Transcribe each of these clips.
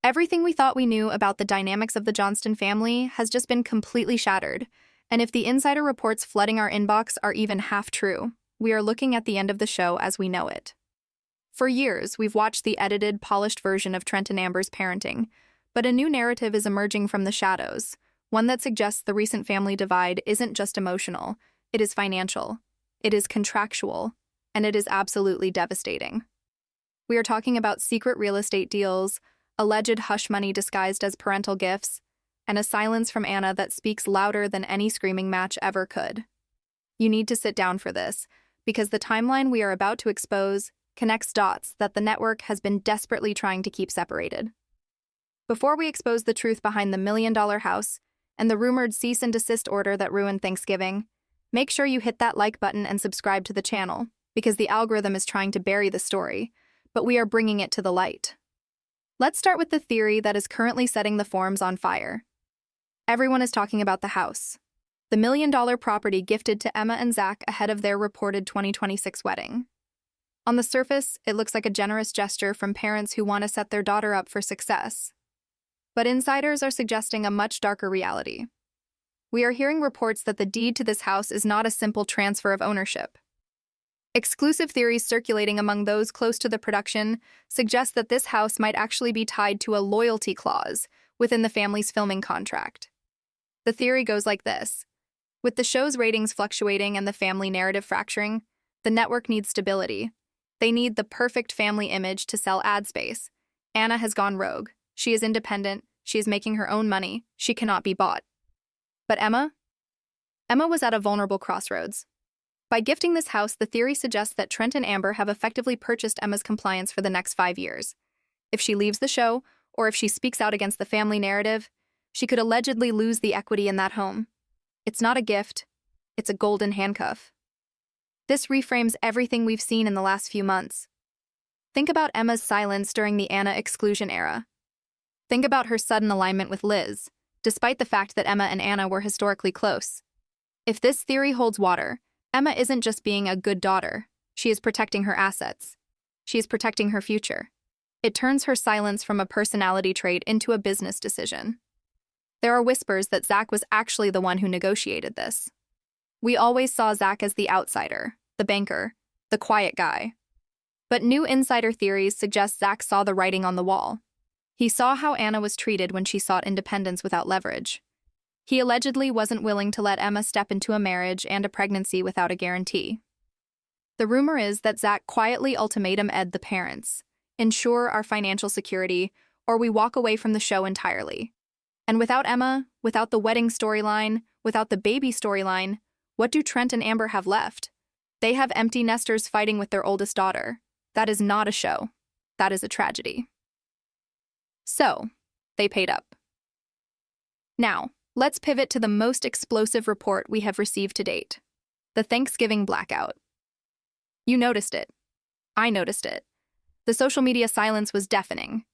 Everything we thought we knew about the dynamics of the Johnston family has just been completely shattered, and if the insider reports flooding our inbox are even half true, we are looking at the end of the show as we know it. For years, we've watched the edited, polished version of Trent and Amber's parenting, but a new narrative is emerging from the shadows, one that suggests the recent family divide isn't just emotional, it is financial, it is contractual, and it is absolutely devastating. We are talking about secret real estate deals, alleged hush money disguised as parental gifts, and a silence from Anna that speaks louder than any screaming match ever could. You need to sit down for this, because the timeline we are about to expose connects dots that the network has been desperately trying to keep separated. Before we expose the truth behind the $1 million house and the rumored cease and desist order that ruined Thanksgiving, make sure you hit that like button and subscribe to the channel, because the algorithm is trying to bury the story, but we are bringing it to the light. Let's start with the theory that is currently setting the forums on fire. Everyone is talking about the house, the $1 million property gifted to Emma and Zach ahead of their reported 2026 wedding. On the surface, it looks like a generous gesture from parents who want to set their daughter up for success. But insiders are suggesting a much darker reality. We are hearing reports that the deed to this house is not a simple transfer of ownership. Exclusive theories circulating among those close to the production suggest that this house might actually be tied to a loyalty clause within the family's filming contract. The theory goes like this. With the show's ratings fluctuating and the family narrative fracturing, the network needs stability. They need the perfect family image to sell ad space. Anna has gone rogue. She is independent. She is making her own money. She cannot be bought. But Emma? Emma was at a vulnerable crossroads. By gifting this house, the theory suggests that Trent and Amber have effectively purchased Emma's compliance for the next 5 years. If she leaves the show, or if she speaks out against the family narrative, she could allegedly lose the equity in that home. It's not a gift, it's a golden handcuff. This reframes everything we've seen in the last few months. Think about Emma's silence during the Anna exclusion era. Think about her sudden alignment with Liz, despite the fact that Emma and Anna were historically close. If this theory holds water, Emma isn't just being a good daughter, she is protecting her assets. She is protecting her future. It turns her silence from a personality trait into a business decision. There are whispers that Zach was actually the one who negotiated this. We always saw Zach as the outsider, the banker, the quiet guy. But new insider theories suggest Zach saw the writing on the wall. He saw how Anna was treated when she sought independence without leverage. He allegedly wasn't willing to let Emma step into a marriage and a pregnancy without a guarantee. The rumor is that Zach quietly ultimatum-ed the parents, ensure our financial security, or we walk away from the show entirely. And without Emma, without the wedding storyline, without the baby storyline, what do Trent and Amber have left? They have empty nesters fighting with their oldest daughter. That is not a show. That is a tragedy. So, they paid up. Now, let's pivot to the most explosive report we have received to date. The Thanksgiving blackout. You noticed it. I noticed it. The social media silence was deafening.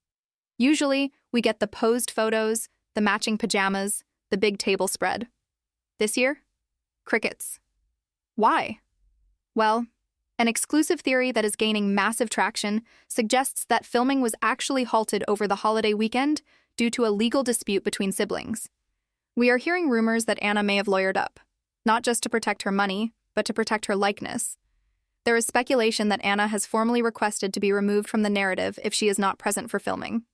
Usually, we get the posed photos, the matching pajamas, the big table spread. This year? Crickets. Why? Well, an exclusive theory that is gaining massive traction suggests that filming was actually halted over the holiday weekend due to a legal dispute between siblings. We are hearing rumors that Anna may have lawyered up, not just to protect her money, but to protect her likeness. There is speculation that Anna has formally requested to be removed from the narrative if she is not present for filming.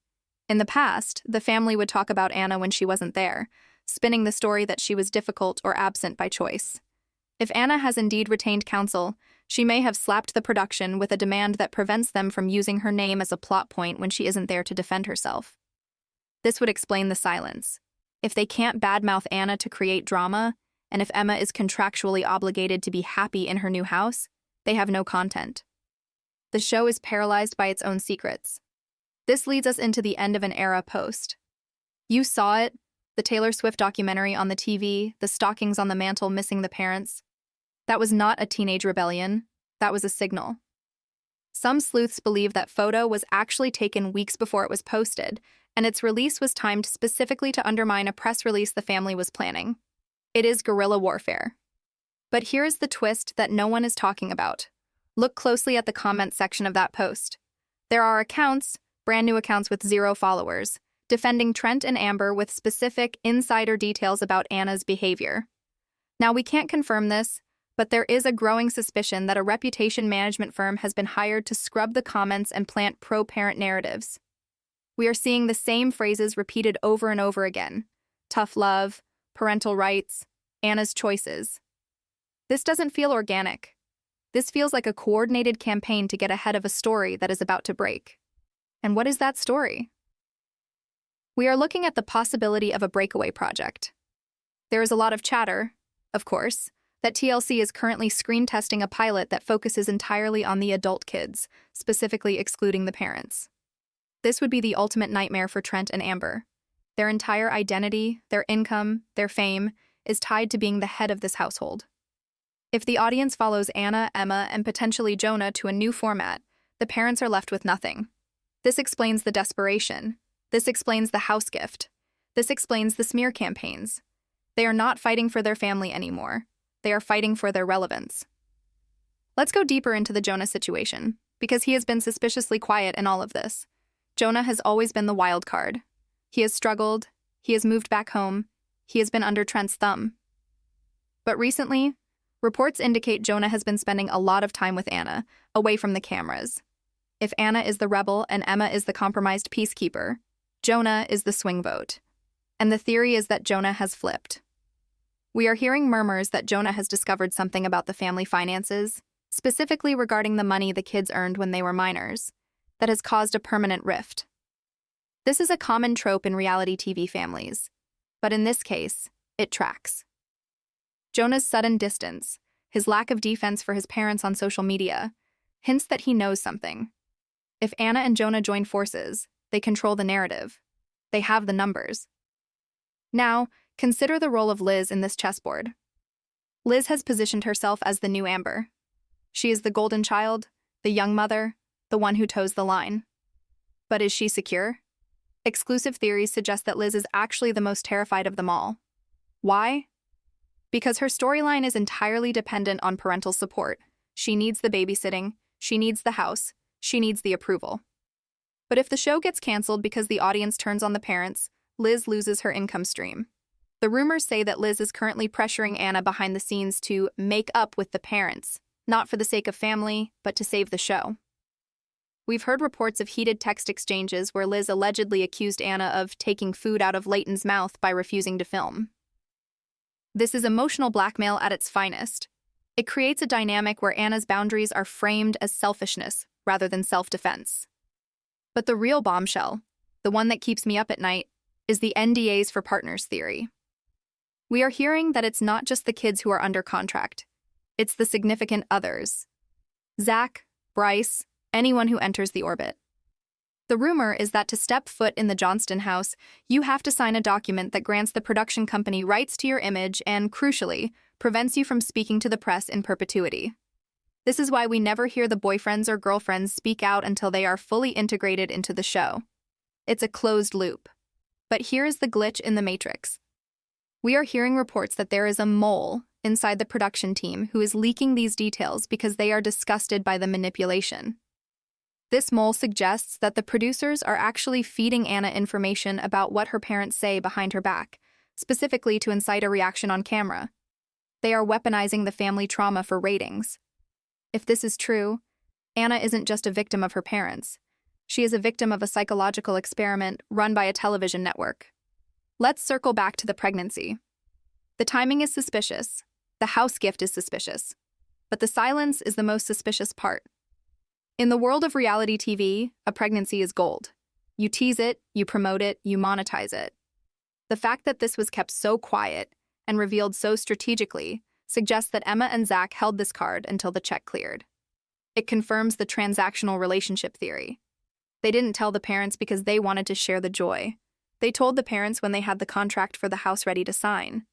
In the past, the family would talk about Anna when she wasn't there, spinning the story that she was difficult or absent by choice. If Anna has indeed retained counsel, she may have slapped the production with a demand that prevents them from using her name as a plot point when she isn't there to defend herself. This would explain the silence. If they can't badmouth Anna to create drama, and if Emma is contractually obligated to be happy in her new house, they have no content. The show is paralyzed by its own secrets. This leads us into the end of an era post. You saw it, the Taylor Swift documentary on the TV, the stockings on the mantle missing the parents. That was not a teenage rebellion, that was a signal. Some sleuths believe that photo was actually taken weeks before it was posted, and its release was timed specifically to undermine a press release the family was planning. It is guerrilla warfare. But here is the twist that no one is talking about. Look closely at the comment section of that post. There are accounts, brand new accounts with 0 followers, defending Trent and Amber with specific insider details about Anna's behavior. Now, we can't confirm this, but there is a growing suspicion that a reputation management firm has been hired to scrub the comments and plant pro-parent narratives. We are seeing the same phrases repeated over and over again: tough love, parental rights, Anna's choices. This doesn't feel organic. This feels like a coordinated campaign to get ahead of a story that is about to break. And what is that story? We are looking at the possibility of a breakaway project. There is a lot of chatter, of course, that TLC is currently screen testing a pilot that focuses entirely on the adult kids, specifically excluding the parents. This would be the ultimate nightmare for Trent and Amber. Their entire identity, their income, their fame is tied to being the head of this household. If the audience follows Anna, Emma, and potentially Jonah to a new format, the parents are left with nothing. This explains the desperation. This explains the house gift. This explains the smear campaigns. They are not fighting for their family anymore. They are fighting for their relevance. Let's go deeper into the Jonah situation, because he has been suspiciously quiet in all of this. Jonah has always been the wild card. He has struggled. He has moved back home. He has been under Trent's thumb. But recently, reports indicate Jonah has been spending a lot of time with Anna, away from the cameras. If Anna is the rebel and Emma is the compromised peacekeeper, Jonah is the swing vote. And the theory is that Jonah has flipped. We are hearing murmurs that Jonah has discovered something about the family finances, specifically regarding the money the kids earned when they were minors, that has caused a permanent rift. This is a common trope in reality TV families, but in this case, it tracks. Jonah's sudden distance, his lack of defense for his parents on social media, hints that he knows something. If Anna and Jonah join forces, they control the narrative. They have the numbers. Now, consider the role of Liz in this chessboard. Liz has positioned herself as the new Amber. She is the golden child, the young mother, the one who toes the line. But is she secure? Exclusive theories suggest that Liz is actually the most terrified of them all. Why? Because her storyline is entirely dependent on parental support. She needs the babysitting, she needs the house, she needs the approval. But if the show gets canceled because the audience turns on the parents, Liz loses her income stream. The rumors say that Liz is currently pressuring Anna behind the scenes to make up with the parents, not for the sake of family, but to save the show. We've heard reports of heated text exchanges where Liz allegedly accused Anna of taking food out of Leighton's mouth by refusing to film. This is emotional blackmail at its finest. It creates a dynamic where Anna's boundaries are framed as selfishness rather than self-defense. But the real bombshell, the one that keeps me up at night, is the NDAs for partners theory. We are hearing that it's not just the kids who are under contract. It's the significant others. Zach, Bryce, anyone who enters the orbit. The rumor is that to step foot in the Johnston house, you have to sign a document that grants the production company rights to your image and, crucially, prevents you from speaking to the press in perpetuity. This is why we never hear the boyfriends or girlfriends speak out until they are fully integrated into the show. It's a closed loop. But here is the glitch in the matrix. We are hearing reports that there is a mole inside the production team who is leaking these details because they are disgusted by the manipulation. This mole suggests that the producers are actually feeding Anna information about what her parents say behind her back, specifically to incite a reaction on camera. They are weaponizing the family trauma for ratings. If this is true, Anna isn't just a victim of her parents. She is a victim of a psychological experiment run by a television network. Let's circle back to the pregnancy. The timing is suspicious. The house gift is suspicious. But the silence is the most suspicious part. In the world of reality TV, a pregnancy is gold. You tease it, you promote it, you monetize it. The fact that this was kept so quiet and revealed so strategically suggests that Emma and Zach held this card until the check cleared. It confirms the transactional relationship theory. They didn't tell the parents because they wanted to share the joy. They told the parents when they had the contract for the house ready to sign.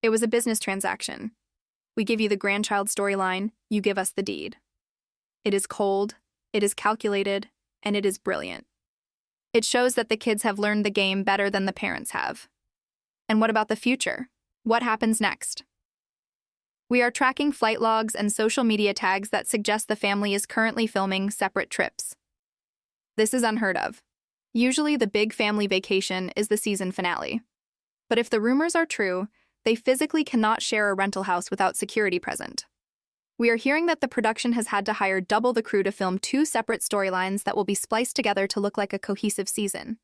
It was a business transaction. We give you the grandchild storyline, you give us the deed. It is cold, it is calculated, and it is brilliant. It shows that the kids have learned the game better than the parents have. And what about the future? What happens next? We are tracking flight logs and social media tags that suggest the family is currently filming separate trips. This is unheard of. Usually, the big family vacation is the season finale. But if the rumors are true, they physically cannot share a rental house without security present. We are hearing that the production has had to hire double the crew to film two separate storylines that will be spliced together to look like a cohesive season.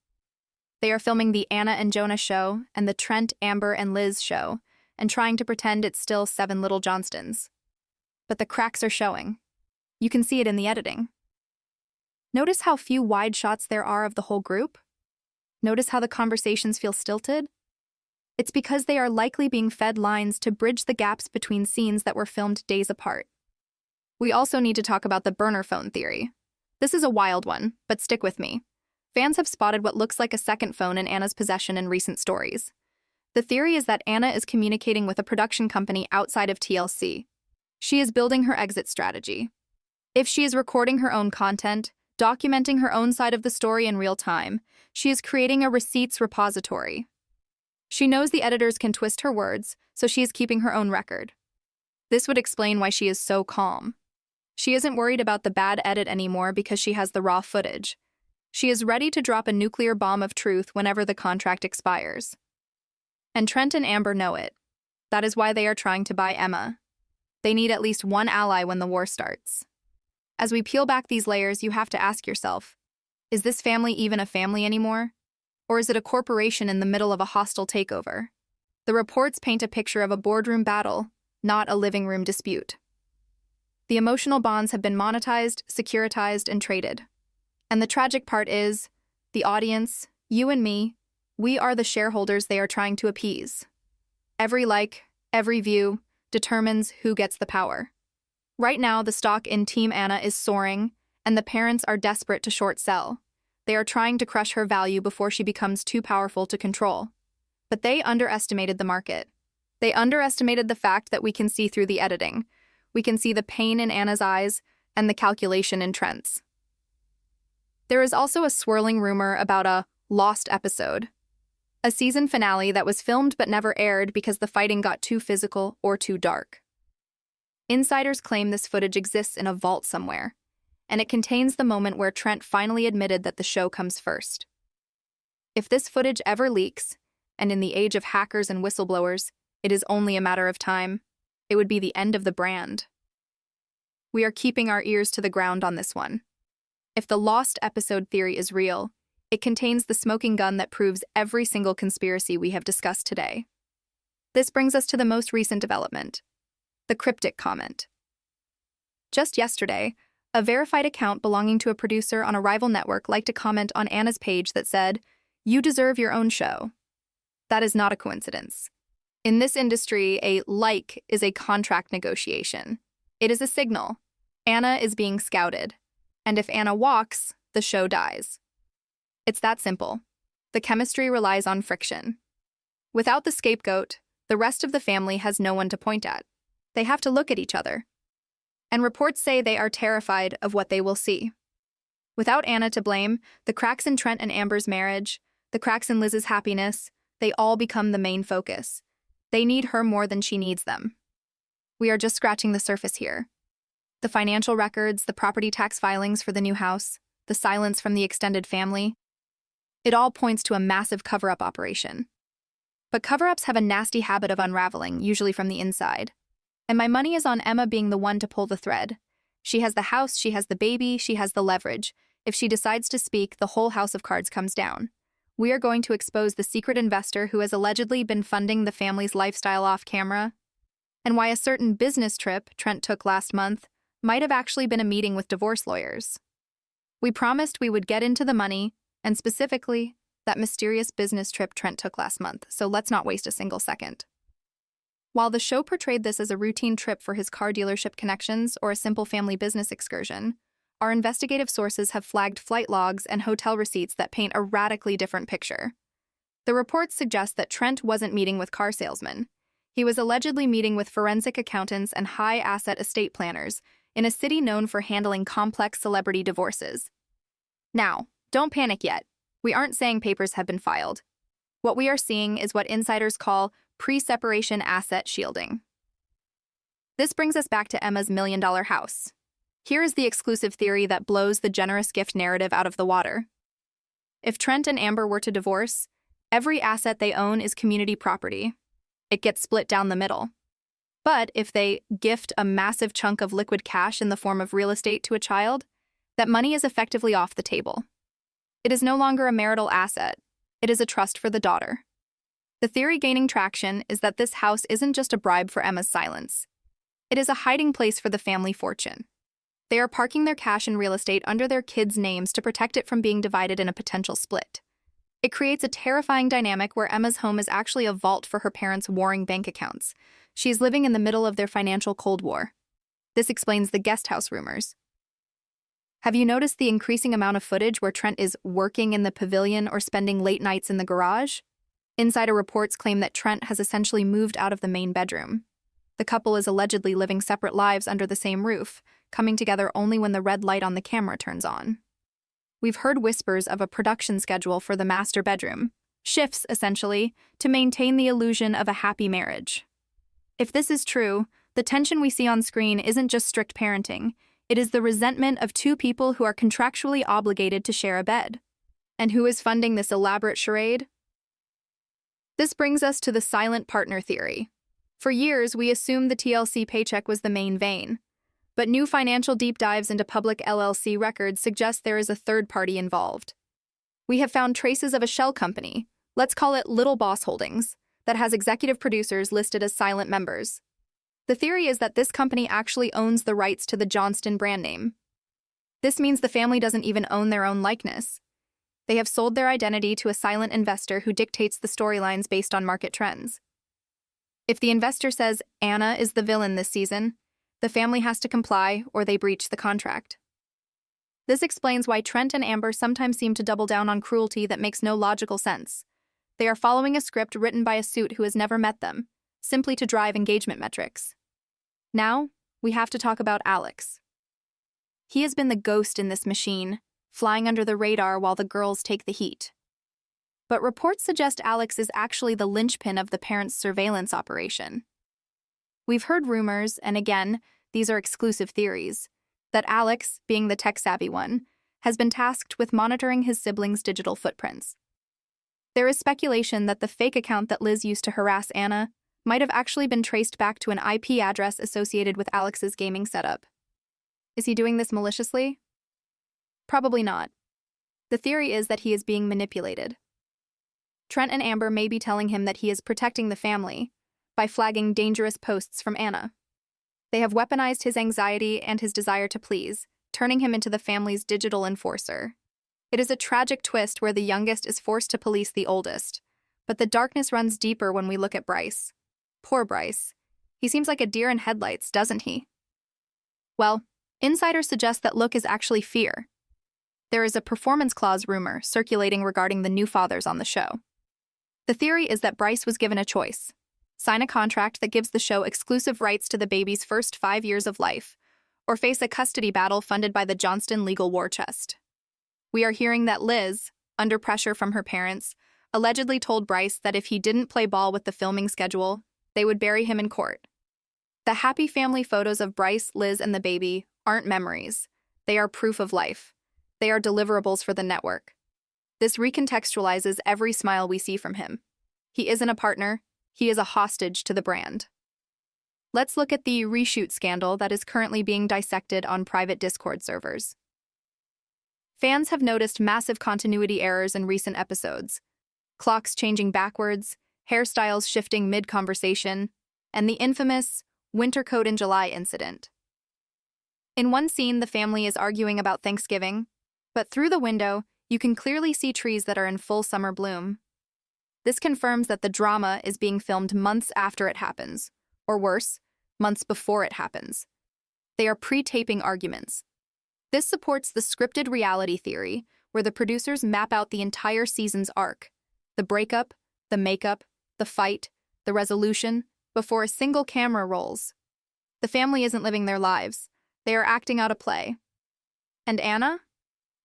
They are filming the Anna and Jonah show and the Trent, Amber, and Liz show, and trying to pretend it's still 7 Little Johnstons. But the cracks are showing. You can see it in the editing. Notice how few wide shots there are of the whole group? Notice how the conversations feel stilted? It's because they are likely being fed lines to bridge the gaps between scenes that were filmed days apart. We also need to talk about the burner phone theory. This is a wild one, but stick with me. Fans have spotted what looks like a second phone in Anna's possession in recent stories. The theory is that Anna is communicating with a production company outside of TLC. She is building her exit strategy. If she is recording her own content, documenting her own side of the story in real time, she is creating a receipts repository. She knows the editors can twist her words, so she is keeping her own record. This would explain why she is so calm. She isn't worried about the bad edit anymore because she has the raw footage. She is ready to drop a nuclear bomb of truth whenever the contract expires. And Trent and Amber know it. That is why they are trying to buy Emma. They need at least one ally when the war starts. As we peel back these layers, you have to ask yourself, is this family even a family anymore? Or is it a corporation in the middle of a hostile takeover? The reports paint a picture of a boardroom battle, not a living room dispute. The emotional bonds have been monetized, securitized, and traded. And the tragic part is, the audience, you and me, we are the shareholders they are trying to appease. Every like, every view, determines who gets the power. Right now, the stock in Team Anna is soaring, and the parents are desperate to short sell. They are trying to crush her value before she becomes too powerful to control. But they underestimated the market. They underestimated the fact that we can see through the editing. We can see the pain in Anna's eyes and the calculation in Trent's. There is also a swirling rumor about a lost episode, a season finale that was filmed but never aired because the fighting got too physical or too dark. Insiders claim this footage exists in a vault somewhere, and it contains the moment where Trent finally admitted that the show comes first. If this footage ever leaks, and in the age of hackers and whistleblowers, it is only a matter of time, it would be the end of the brand. We are keeping our ears to the ground on this one. If the lost episode theory is real, it contains the smoking gun that proves every single conspiracy we have discussed today. This brings us to the most recent development, the cryptic comment. Just yesterday, a verified account belonging to a producer on a rival network liked a comment on Anna's page that said, "You deserve your own show." That is not a coincidence. In this industry, a like is a contract negotiation. It is a signal. Anna is being scouted. And if Anna walks, the show dies. It's that simple. The chemistry relies on friction. Without the scapegoat, the rest of the family has no one to point at. They have to look at each other. And reports say they are terrified of what they will see. Without Anna to blame, the cracks in Trent and Amber's marriage, the cracks in Liz's happiness, they all become the main focus. They need her more than she needs them. We are just scratching the surface here. The financial records, the property tax filings for the new house, the silence from the extended family, it all points to a massive cover-up operation. But cover-ups have a nasty habit of unraveling, usually from the inside. And my money is on Emma being the one to pull the thread. She has the house, she has the baby, she has the leverage. If she decides to speak, the whole house of cards comes down. We are going to expose the secret investor who has allegedly been funding the family's lifestyle off-camera, and why a certain business trip Trent took last month might have actually been a meeting with divorce lawyers. We promised we would get into the money, and specifically, that mysterious business trip Trent took last month, so let's not waste a single second. While the show portrayed this as a routine trip for his car dealership connections or a simple family business excursion, our investigative sources have flagged flight logs and hotel receipts that paint a radically different picture. The reports suggest that Trent wasn't meeting with car salesmen. He was allegedly meeting with forensic accountants and high-asset estate planners in a city known for handling complex celebrity divorces. Now, don't panic yet. We aren't saying papers have been filed. What we are seeing is what insiders call pre-separation asset shielding. This brings us back to Emma's $1 million house. Here is the exclusive theory that blows the generous gift narrative out of the water. If Trent and Amber were to divorce, every asset they own is community property. It gets split down the middle. But if they gift a massive chunk of liquid cash in the form of real estate to a child, that money is effectively off the table. It is no longer a marital asset. It is a trust for the daughter. The theory gaining traction is that this house isn't just a bribe for Emma's silence. It is a hiding place for the family fortune. They are parking their cash in real estate under their kids' names to protect it from being divided in a potential split. It creates a terrifying dynamic where Emma's home is actually a vault for her parents' warring bank accounts. She is living in the middle of their financial Cold War. This explains the guest house rumors. Have you noticed the increasing amount of footage where Trent is working in the pavilion or spending late nights in the garage? Insider reports claim that Trent has essentially moved out of the main bedroom. The couple is allegedly living separate lives under the same roof, coming together only when the red light on the camera turns on. We've heard whispers of a production schedule for the master bedroom, shifts, essentially, to maintain the illusion of a happy marriage. If this is true, the tension we see on screen isn't just strict parenting, it is the resentment of two people who are contractually obligated to share a bed. And who is funding this elaborate charade? This brings us to the silent partner theory. For years, we assumed the TLC paycheck was the main vein. But new financial deep dives into public LLC records suggest there is a third party involved. We have found traces of a shell company, let's call it Little Boss Holdings, that has executive producers listed as silent members. The theory is that this company actually owns the rights to the Johnston brand name. This means the family doesn't even own their own likeness. They have sold their identity to a silent investor who dictates the storylines based on market trends. If the investor says Anna is the villain this season, the family has to comply or they breach the contract. This explains why Trent and Amber sometimes seem to double down on cruelty that makes no logical sense. They are following a script written by a suit who has never met them, simply to drive engagement metrics. Now, we have to talk about Alex. He has been the ghost in this machine, flying under the radar while the girls take the heat. But reports suggest Alex is actually the linchpin of the parents' surveillance operation. We've heard rumors, and again, these are exclusive theories, that Alex, being the tech-savvy one, has been tasked with monitoring his siblings' digital footprints. There is speculation that the fake account that Liz used to harass Anna might have actually been traced back to an IP address associated with Alex's gaming setup. Is he doing this maliciously? Probably not. The theory is that he is being manipulated. Trent and Amber may be telling him that he is protecting the family by flagging dangerous posts from Anna. They have weaponized his anxiety and his desire to please, turning him into the family's digital enforcer. It is a tragic twist where the youngest is forced to police the oldest, but the darkness runs deeper when we look at Bryce. Poor Bryce. He seems like a deer in headlights, doesn't he? Well, insiders suggest that look is actually fear. There is a performance clause rumor circulating regarding the new fathers on the show. The theory is that Bryce was given a choice. Sign a contract that gives the show exclusive rights to the baby's first 5 years of life, or face a custody battle funded by the Johnston legal war chest. We are hearing that Liz, under pressure from her parents, allegedly told Bryce that if he didn't play ball with the filming schedule, they would bury him in court. The happy family photos of Bryce, Liz, and the baby aren't memories. They are proof of life. They are deliverables for the network. This recontextualizes every smile we see from him. He isn't a partner. He is a hostage to the brand. Let's look at the reshoot scandal that is currently being dissected on private Discord servers. Fans have noticed massive continuity errors in recent episodes. Clocks changing backwards, hairstyles shifting mid-conversation, and the infamous winter coat in July incident. In one scene, the family is arguing about Thanksgiving, but through the window, you can clearly see trees that are in full summer bloom. This confirms that the drama is being filmed months after it happens, or worse, months before it happens. They are pre-taping arguments. This supports the scripted reality theory, where the producers map out the entire season's arc, the breakup, the makeup, the fight, the resolution, before a single camera rolls. The family isn't living their lives. They are acting out a play. And Anna?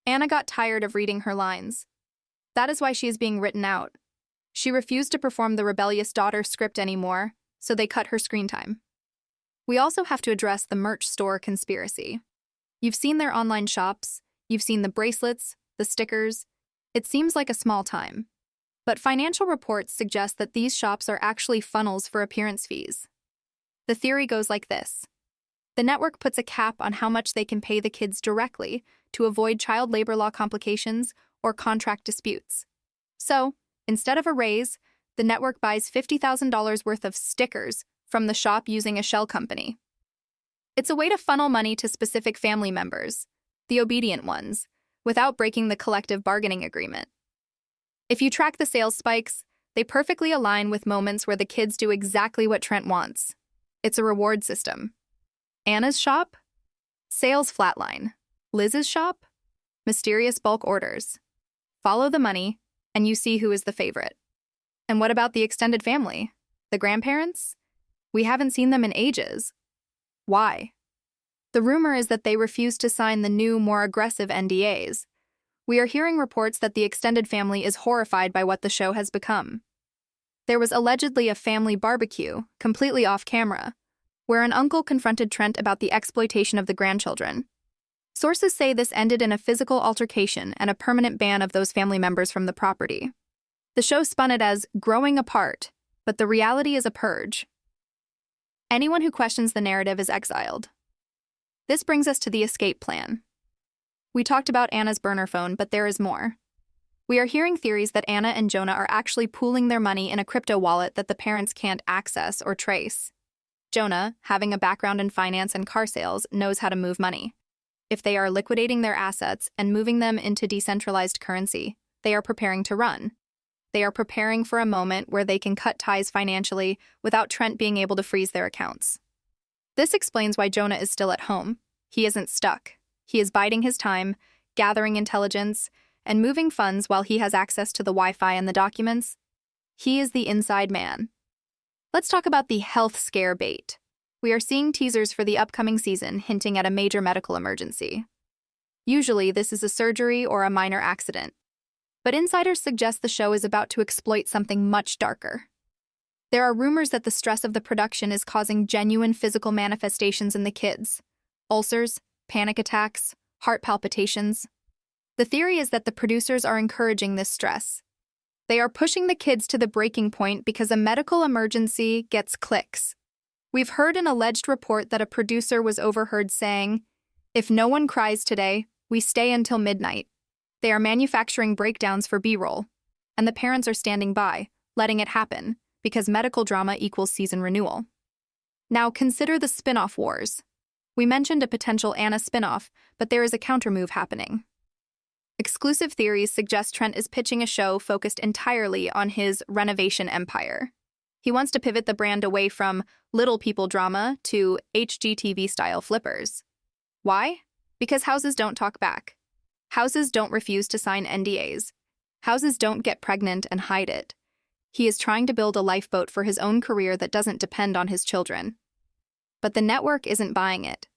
Anna got tired of reading her lines. That is why she is being written out. She refused to perform the rebellious daughter script anymore, so they cut her screen time. We also have to address the merch store conspiracy. You've seen their online shops, you've seen the bracelets, the stickers. It seems like a small time, but financial reports suggest that these shops are actually funnels for appearance fees. The theory goes like this. The network puts a cap on how much they can pay the kids directly to avoid child labor law complications or contract disputes. So, instead of a raise, the network buys $50,000 worth of stickers from the shop using a shell company. It's a way to funnel money to specific family members, the obedient ones, without breaking the collective bargaining agreement. If you track the sales spikes, they perfectly align with moments where the kids do exactly what Trent wants. It's a reward system. Anna's shop? Sales flatline. Liz's shop? Mysterious bulk orders. Follow the money, and you see who is the favorite. And what about the extended family? The grandparents? We haven't seen them in ages. Why? The rumor is that they refused to sign the new, more aggressive NDAs. We are hearing reports that the extended family is horrified by what the show has become. There was allegedly a family barbecue, completely off camera, where an uncle confronted Trent about the exploitation of the grandchildren. Sources say this ended in a physical altercation and a permanent ban of those family members from the property. The show spun it as growing apart, but the reality is a purge. Anyone who questions the narrative is exiled. This brings us to the escape plan. We talked about Anna's burner phone, but there is more. We are hearing theories that Anna and Jonah are actually pooling their money in a crypto wallet that the parents can't access or trace. Jonah, having a background in finance and car sales, knows how to move money. If they are liquidating their assets and moving them into decentralized currency, they are preparing to run. They are preparing for a moment where they can cut ties financially without Trent being able to freeze their accounts. This explains why Jonah is still at home. He isn't stuck. He is biding his time, gathering intelligence, and moving funds while he has access to the Wi-Fi and the documents. He is the inside man. Let's talk about the health scare bait. We are seeing teasers for the upcoming season hinting at a major medical emergency. Usually, this is a surgery or a minor accident. But insiders suggest the show is about to exploit something much darker. There are rumors that the stress of the production is causing genuine physical manifestations in the kids. Ulcers, panic attacks, heart palpitations. The theory is that the producers are encouraging this stress. They are pushing the kids to the breaking point because a medical emergency gets clicks. We've heard an alleged report that a producer was overheard saying, "If no one cries today, we stay until midnight." They are manufacturing breakdowns for B-roll, and the parents are standing by, letting it happen, because medical drama equals season renewal. Now consider the spin-off wars. We mentioned a potential Anna spin-off, but there is a countermove happening. Exclusive theories suggest Trent is pitching a show focused entirely on his renovation empire. He wants to pivot the brand away from little people drama to HGTV-style flippers. Why? Because houses don't talk back. Houses don't refuse to sign NDAs. Houses don't get pregnant and hide it. He is trying to build a lifeboat for his own career that doesn't depend on his children. But the network isn't buying it.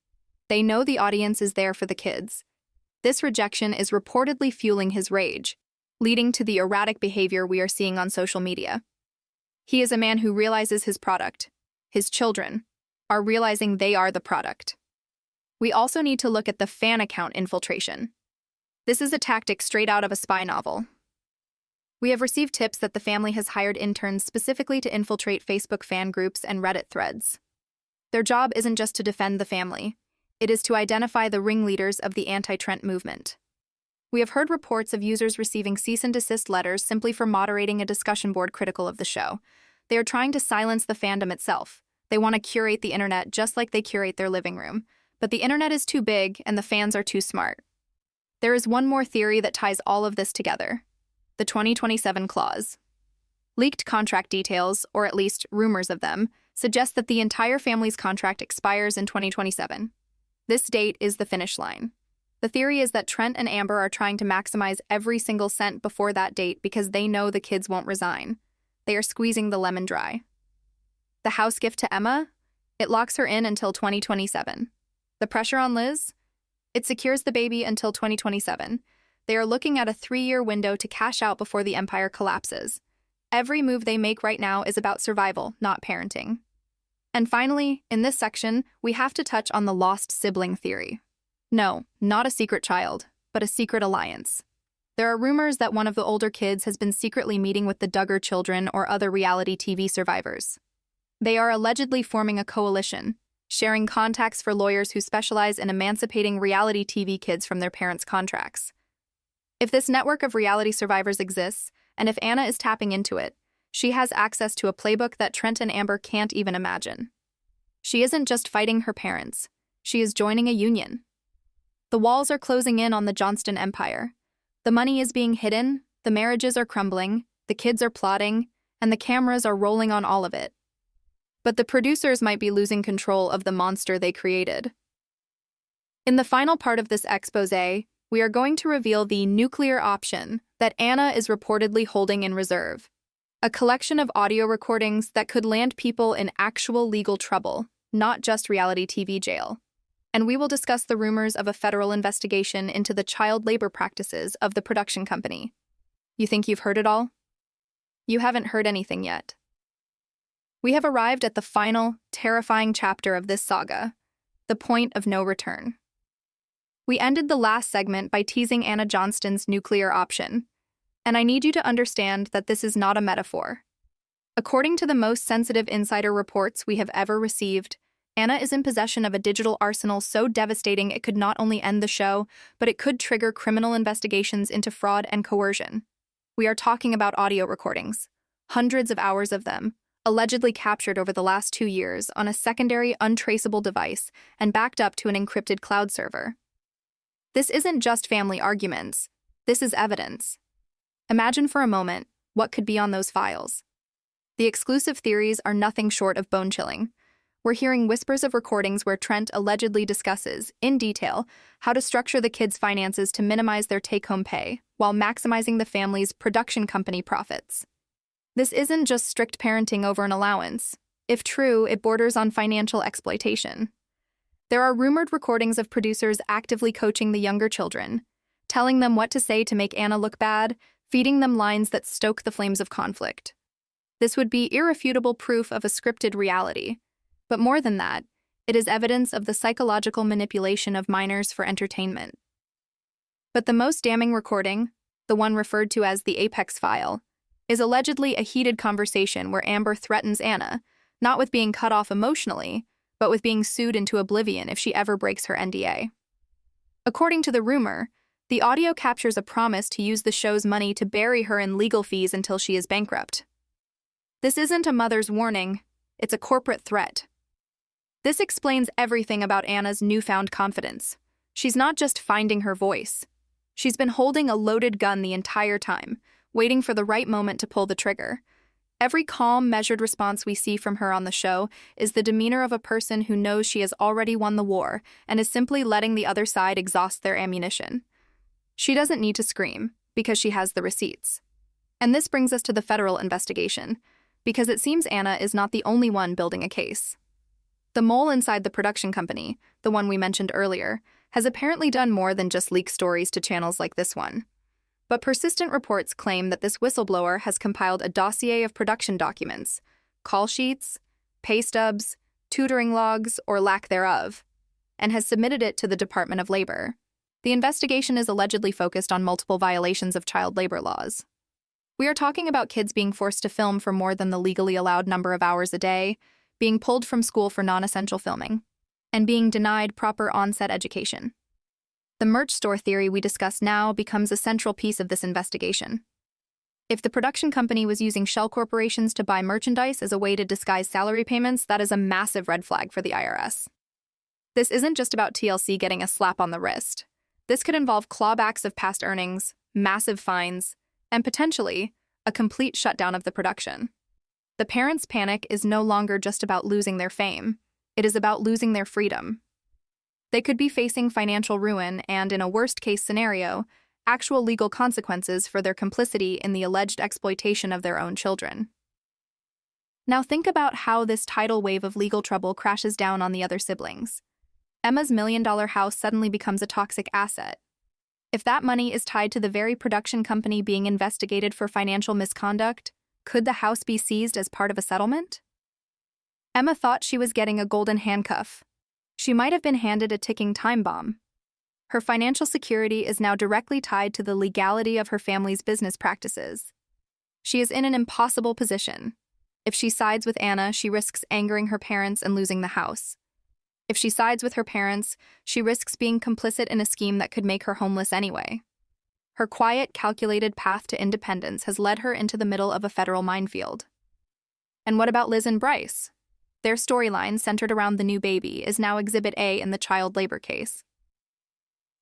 They know the audience is there for the kids. This rejection is reportedly fueling his rage, leading to the erratic behavior we are seeing on social media. He is a man who realizes his product, his children, are realizing they are the product. We also need to look at the fan account infiltration. This is a tactic straight out of a spy novel. We have received tips that the family has hired interns specifically to infiltrate Facebook fan groups and Reddit threads. Their job isn't just to defend the family. It is to identify the ringleaders of the anti-Trent movement. We have heard reports of users receiving cease and desist letters simply for moderating a discussion board critical of the show. They are trying to silence the fandom itself. They want to curate the internet just like they curate their living room. But the internet is too big and the fans are too smart. There is one more theory that ties all of this together. The 2027 clause. Leaked contract details, or at least rumors of them, suggest that the entire family's contract expires in 2027. This date is the finish line. The theory is that Trent and Amber are trying to maximize every single cent before that date because they know the kids won't resign. They are squeezing the lemon dry. The house gift to Emma? It locks her in until 2027. The pressure on Liz? It secures the baby until 2027. They are looking at a 3-year window to cash out before the empire collapses. Every move they make right now is about survival, not parenting. And finally, in this section, we have to touch on the lost sibling theory. No, not a secret child, but a secret alliance. There are rumors that one of the older kids has been secretly meeting with the Duggar children or other reality TV survivors. They are allegedly forming a coalition, sharing contacts for lawyers who specialize in emancipating reality TV kids from their parents' contracts. If this network of reality survivors exists, and if Anna is tapping into it, she has access to a playbook that Trent and Amber can't even imagine. She isn't just fighting her parents, she is joining a union. The walls are closing in on the Johnston empire. The money is being hidden, the marriages are crumbling, the kids are plotting, and the cameras are rolling on all of it. But the producers might be losing control of the monster they created. In the final part of this exposé, we are going to reveal the nuclear option that Anna is reportedly holding in reserve. A collection of audio recordings that could land people in actual legal trouble, not just reality TV jail. And we will discuss the rumors of a federal investigation into the child labor practices of the production company. You think you've heard it all? You haven't heard anything yet. We have arrived at the final, terrifying chapter of this saga, the point of no return. We ended the last segment by teasing Anna Johnston's nuclear option, and I need you to understand that this is not a metaphor. According to the most sensitive insider reports we have ever received, Anna is in possession of a digital arsenal so devastating it could not only end the show, but it could trigger criminal investigations into fraud and coercion. We are talking about audio recordings, hundreds of hours of them, allegedly captured over the last 2 years on a secondary untraceable device and backed up to an encrypted cloud server. This isn't just family arguments, this is evidence. Imagine for a moment what could be on those files. The exclusive theories are nothing short of bone-chilling. We're hearing whispers of recordings where Trent allegedly discusses, in detail, how to structure the kids' finances to minimize their take-home pay, while maximizing the family's production company profits. This isn't just strict parenting over an allowance. If true, it borders on financial exploitation. There are rumored recordings of producers actively coaching the younger children, telling them what to say to make Anna look bad, feeding them lines that stoke the flames of conflict. This would be irrefutable proof of a scripted reality. But more than that, it is evidence of the psychological manipulation of minors for entertainment. But the most damning recording, the one referred to as the Apex file, is allegedly a heated conversation where Amber threatens Anna, not with being cut off emotionally, but with being sued into oblivion if she ever breaks her NDA. According to the rumor, the audio captures a promise to use the show's money to bury her in legal fees until she is bankrupt. This isn't a mother's warning, it's a corporate threat. This explains everything about Anna's newfound confidence. She's not just finding her voice. She's been holding a loaded gun the entire time, waiting for the right moment to pull the trigger. Every calm, measured response we see from her on the show is the demeanor of a person who knows she has already won the war and is simply letting the other side exhaust their ammunition. She doesn't need to scream, because she has the receipts. And this brings us to the federal investigation, because it seems Anna is not the only one building a case. The mole inside the production company, the one we mentioned earlier, has apparently done more than just leak stories to channels like this one. But persistent reports claim that this whistleblower has compiled a dossier of production documents, call sheets, pay stubs, tutoring logs, or lack thereof, and has submitted it to the Department of Labor. The investigation is allegedly focused on multiple violations of child labor laws. We are talking about kids being forced to film for more than the legally allowed number of hours a day, being pulled from school for non-essential filming, and being denied proper on-set education. The merch store theory we discuss now becomes a central piece of this investigation. If the production company was using shell corporations to buy merchandise as a way to disguise salary payments, that is a massive red flag for the IRS. This isn't just about TLC getting a slap on the wrist. This could involve clawbacks of past earnings, massive fines, and potentially a complete shutdown of the production. The parents' panic is no longer just about losing their fame. It is about losing their freedom. They could be facing financial ruin and, in a worst-case scenario, actual legal consequences for their complicity in the alleged exploitation of their own children. Now think about how this tidal wave of legal trouble crashes down on the other siblings. Emma's million-dollar house suddenly becomes a toxic asset. If that money is tied to the very production company being investigated for financial misconduct, could the house be seized as part of a settlement? Emma thought she was getting a golden handcuff. She might have been handed a ticking time bomb. Her financial security is now directly tied to the legality of her family's business practices. She is in an impossible position. If she sides with Anna, she risks angering her parents and losing the house. If she sides with her parents, she risks being complicit in a scheme that could make her homeless anyway. Her quiet, calculated path to independence has led her into the middle of a federal minefield. And what about Liz and Bryce? Their storyline, centered around the new baby, is now Exhibit A in the child labor case.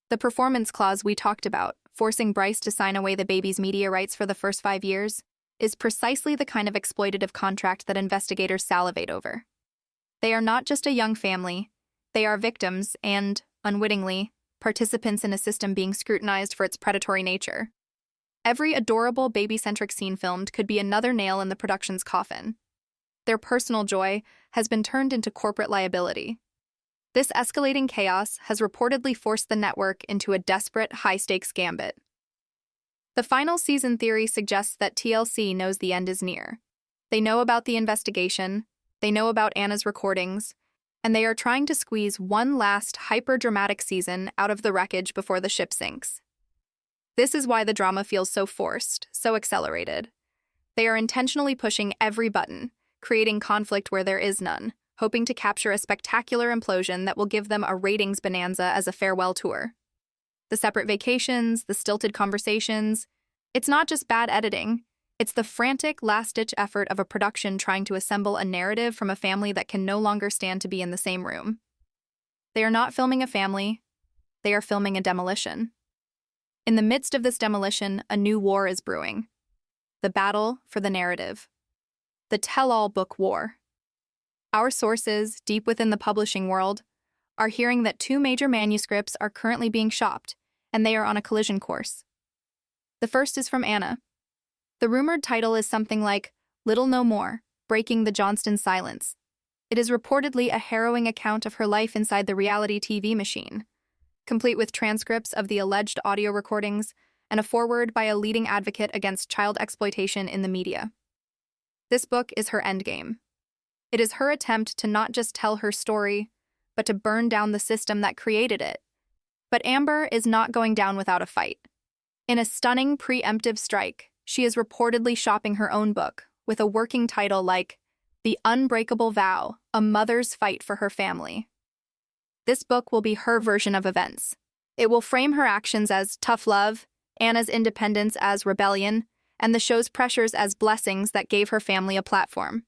The performance clause we talked about, forcing Bryce to sign away the baby's media rights for the first 5 years, is precisely the kind of exploitative contract that investigators salivate over. They are not just a young family, they are victims and, unwittingly, participants in a system being scrutinized for its predatory nature. Every adorable baby-centric scene filmed could be another nail in the production's coffin. Their personal joy has been turned into corporate liability. This escalating chaos has reportedly forced the network into a desperate, high-stakes gambit. The final season theory suggests that TLC knows the end is near. They know about the investigation, they know about Anna's recordings, and they are trying to squeeze one last hyper-dramatic season out of the wreckage before the ship sinks. This is why the drama feels so forced, so accelerated. They are intentionally pushing every button, creating conflict where there is none, hoping to capture a spectacular implosion that will give them a ratings bonanza as a farewell tour. The separate vacations, the stilted conversations, it's not just bad editing, it's the frantic, last-ditch effort of a production trying to assemble a narrative from a family that can no longer stand to be in the same room. They are not filming a family, they are filming a demolition. In the midst of this demolition, a new war is brewing. The battle for the narrative. The tell-all book war. Our sources, deep within the publishing world, are hearing that 2 major manuscripts are currently being shopped, and they are on a collision course. The first is from Anna. The rumored title is something like Little No More, Breaking the Johnston Silence. It is reportedly a harrowing account of her life inside the reality TV machine, complete with transcripts of the alleged audio recordings and a foreword by a leading advocate against child exploitation in the media. This book is her endgame. It is her attempt to not just tell her story, but to burn down the system that created it. But Amber is not going down without a fight. In a stunning preemptive strike, she is reportedly shopping her own book, with a working title like The Unbreakable Vow, A Mother's Fight for Her Family. This book will be her version of events. It will frame her actions as tough love, Anna's independence as rebellion, and the show's pressures as blessings that gave her family a platform.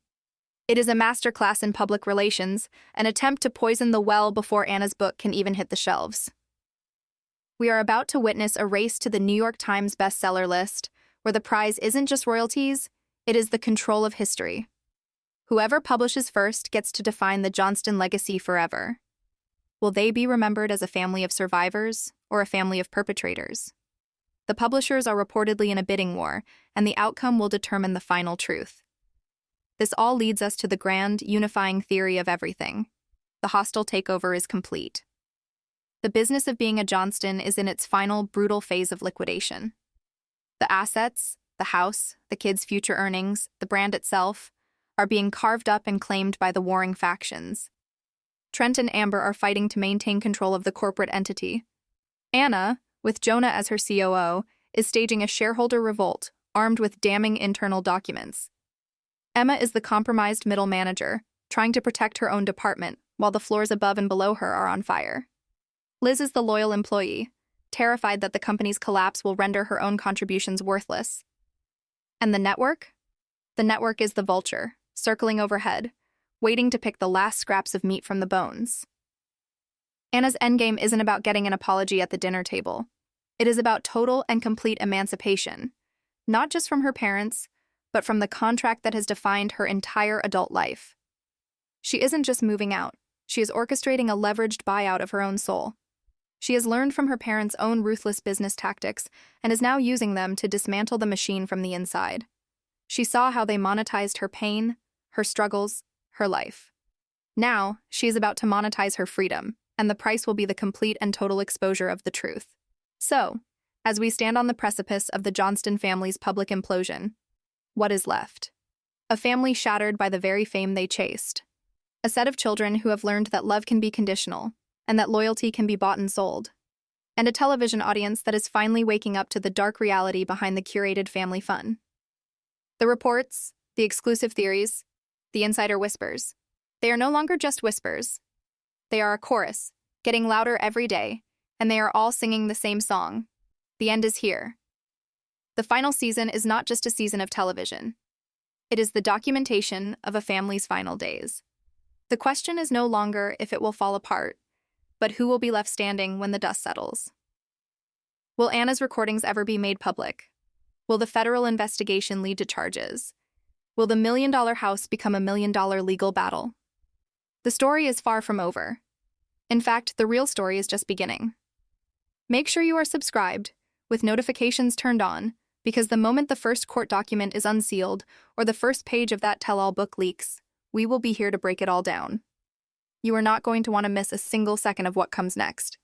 It is a masterclass in public relations, an attempt to poison the well before Anna's book can even hit the shelves. We are about to witness a race to the New York Times bestseller list, where the prize isn't just royalties, it is the control of history. Whoever publishes first gets to define the Johnston legacy forever. Will they be remembered as a family of survivors or a family of perpetrators? The publishers are reportedly in a bidding war, and the outcome will determine the final truth. This all leads us to the grand, unifying theory of everything. The hostile takeover is complete. The business of being a Johnston is in its final, brutal phase of liquidation. The assets, the house, the kids' future earnings, the brand itself, are being carved up and claimed by the warring factions. Trent and Amber are fighting to maintain control of the corporate entity. Anna, with Jonah as her COO, is staging a shareholder revolt, armed with damning internal documents. Emma is the compromised middle manager, trying to protect her own department, while the floors above and below her are on fire. Liz is the loyal employee, terrified that the company's collapse will render her own contributions worthless. And the network? The network is the vulture, circling overhead, waiting to pick the last scraps of meat from the bones. Anna's endgame isn't about getting an apology at the dinner table. It is about total and complete emancipation, not just from her parents, but from the contract that has defined her entire adult life. She isn't just moving out, she is orchestrating a leveraged buyout of her own soul. She has learned from her parents' own ruthless business tactics and is now using them to dismantle the machine from the inside. She saw how they monetized her pain, her struggles, her life. Now, she is about to monetize her freedom, and the price will be the complete and total exposure of the truth. So, as we stand on the precipice of the Johnston family's public implosion, what is left? A family shattered by the very fame they chased. A set of children who have learned that love can be conditional, and that loyalty can be bought and sold. and a television audience that is finally waking up to the dark reality behind the curated family fun. The reports, the exclusive theories, the insider whispers. They are no longer just whispers. They are a chorus, getting louder every day, and they are all singing the same song. The end is here. The final season is not just a season of television. It is the documentation of a family's final days. The question is no longer if it will fall apart, but who will be left standing when the dust settles. Will Anna's recordings ever be made public? Will the federal investigation lead to charges? Will the $1 million house become a $1 million legal battle? The story is far from over. In fact, the real story is just beginning. Make sure you are subscribed, with notifications turned on, because the moment the first court document is unsealed or the first page of that tell-all book leaks, we will be here to break it all down. You are not going to want to miss a single second of what comes next.